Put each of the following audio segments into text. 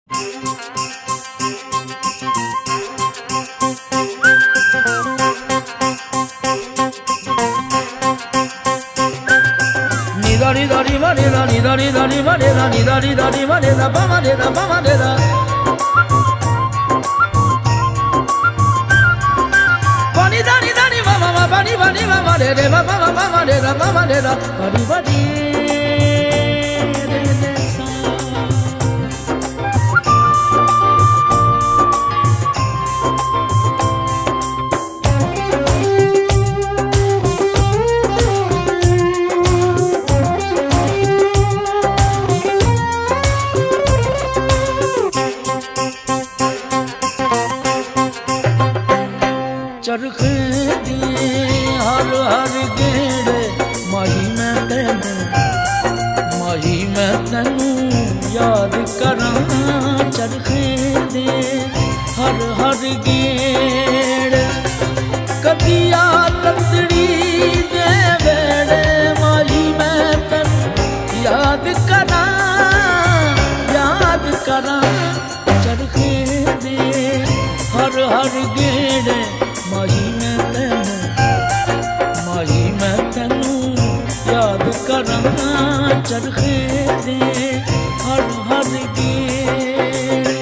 Ni da ni ma ni da ni da ni da ni ma ni da ni da ni da ni ma ni da pa ma ni da pa ma ni da. Pa ni da ni ma ma ma pa ni ma ma de de ma pa ma de da pa ma de da pa di pa di de de sa. चरखे दी हर हर गेड़े माही मैं तेनू याद करां चरखे दे हर हर गेड़े कदी आ लतड़ी दे वेड़े माही मैं तेनू याद करां चरखे दे हर हर गेड़े माही मैं तेनू याद करां चरखे दे हर हर गेड़े।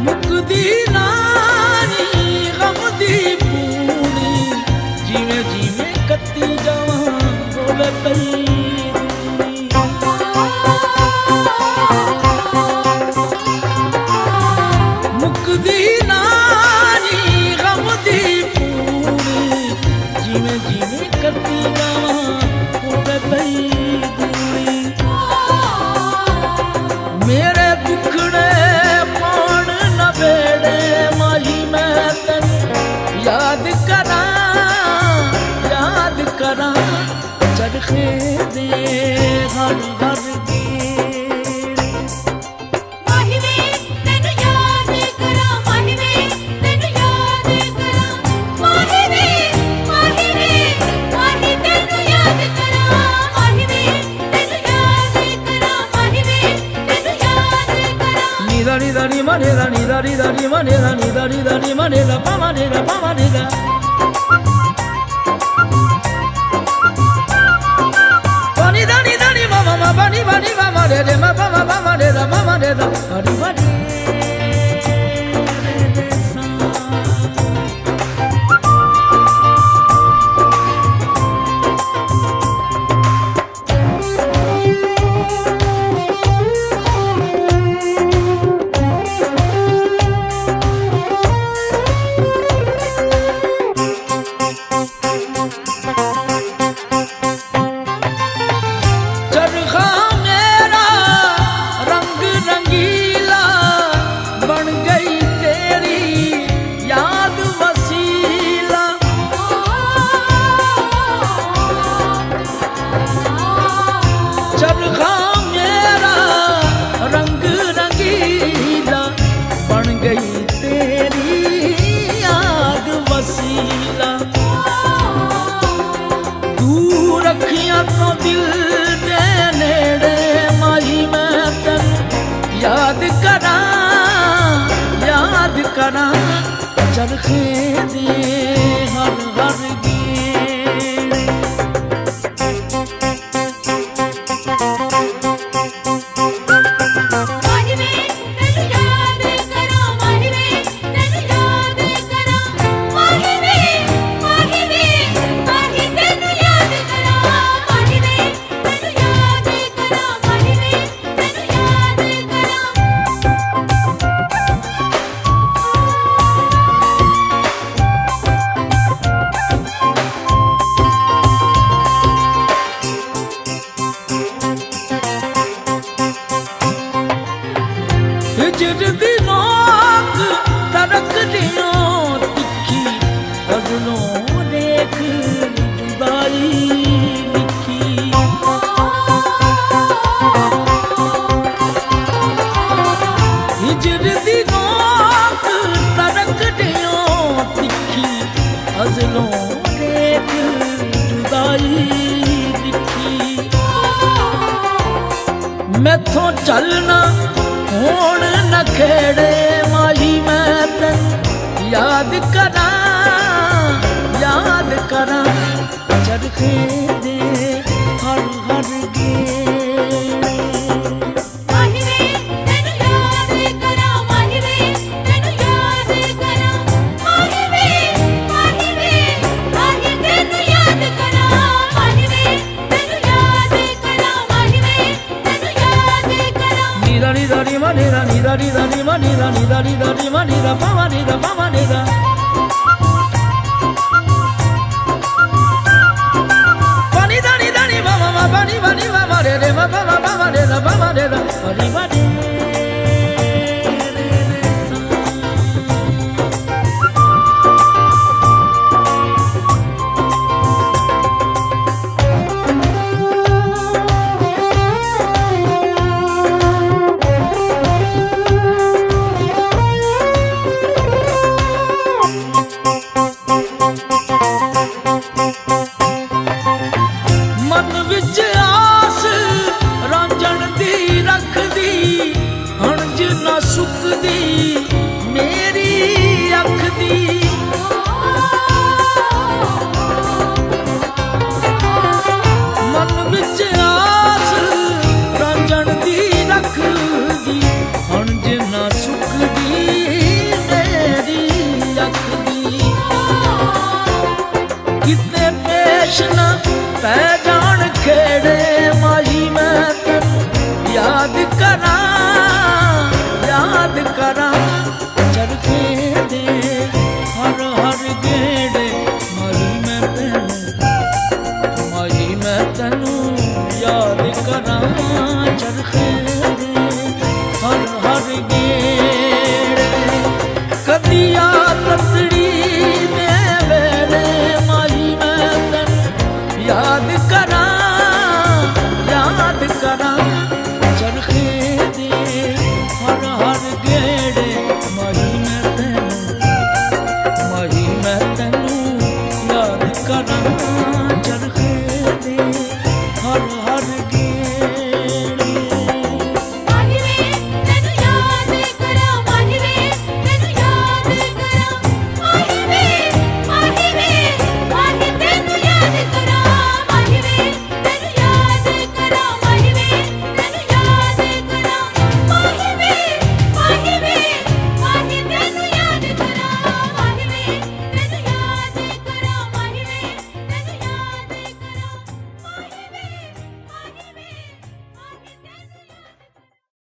मुकदी नानी गम दी पूरी जिमें जिमें कती जावां होवे पई दूरी मेरे दुखड़े पाण न बेड़े माही मैं तैनू याद करां चरखे दे हर हर ni da ni ma ni da ni da ni da ni ma ni da ni da ni da ni ma ni da pa ma ni da pa ma ni da. Pa ni da ni ma ma ma pa ni ma ma de de ma pa ma de da pa ma de da pa di pa di. चरखा मेरा रंग रंगीला बन गई तेरी याद वसीला चरखा मेरा रंग रंगीला बन गई तेरी याद वसीला दूर अखियां तो दिल नेड़े माही मैं तैनू याद करां चरखे दे हर हर गेड़े। ਚੱਲਣਾ ਹੋਣ ਨਖੇੜੇ ਮਾਹੀ ਮੈਂ ਤੈਨੂੰ ਯਾਦ ਕਰਾਂ ਚਰਖੇ ਦੇ ਹਰ ਹਰ ਗੇੜੇ ਮਾਹੀ ਵੇ ਤੈਨੂੰ ਯਾਦ ਕਰਾਂ ਮਾਹੀ ਵੇ ਤੈਨੂੰ ਯਾਦ ਕਰਾਂ ਮਾਹੀ ਵੇ ਮਾਹੀ ਤੈਨੂੰ ਯਾਦ ਕਰਾਂ ਮਾਹੀ ਵੇ ਤੈਨੂੰ ਯਾਦ ਕਰਾਂ ਮਾਹੀ ਵੇ ਤੈਨੂੰ ਯਾਦ ਕਰਾਂ ਨੀਰਾ ਨੀਰਾ ਨੀ ਮਾ ਨੀਰਾ ਨੀਰਾ ਨੀਰਾ ਨੀ ਮਾ ਨੀਰਾ ਨੀਰਾ ਨੀਰਾ ਨੀ ਮਾ ਨੀਰਾ ਪਾਵਾ ਨੀਰਾ bani bani mama re re mama mama re ra mama re ra bani bani ਮਨ ਵਿੱਚ ਆਸ ਰਾਂਝਣ ਦੀ ਰੱਖਦੀ ਹਣਜ ਨਾ ਸੁੱਕਦੀ ਮੇਰੀ ਅੱਖ ਦੀ ਮਨ ਵਿੱਚ ਆਸ ਰਾਂਝਣ ਦੀ ਰੱਖਦੀ ਹਣਜ ਨਾ ਸੁੱਕਦੀ ਮੇਰੀ ਅੱਖ ਦੀ ਕਿਤੇ ਪੇਸ਼ ਨਾ ਪੈ ਜਾਣ ਖੇੜੇ ਮਾਹੀ ਮੈਂ ਤੈਨੂੰ ਯਾਦ ਕਰਾਂ ਚਰਖੇ ਦੇ ਹਰ ਹਰ ਗੇੜੇ ਮਾਹੀ ਮੈਂ ਤੈਨੂੰ ਯਾਦ ਕਰਾਂ ਚਰਖੇ ਦੇ ਹਰ ਹਰ ਗੇੜੇ ਕਦੀ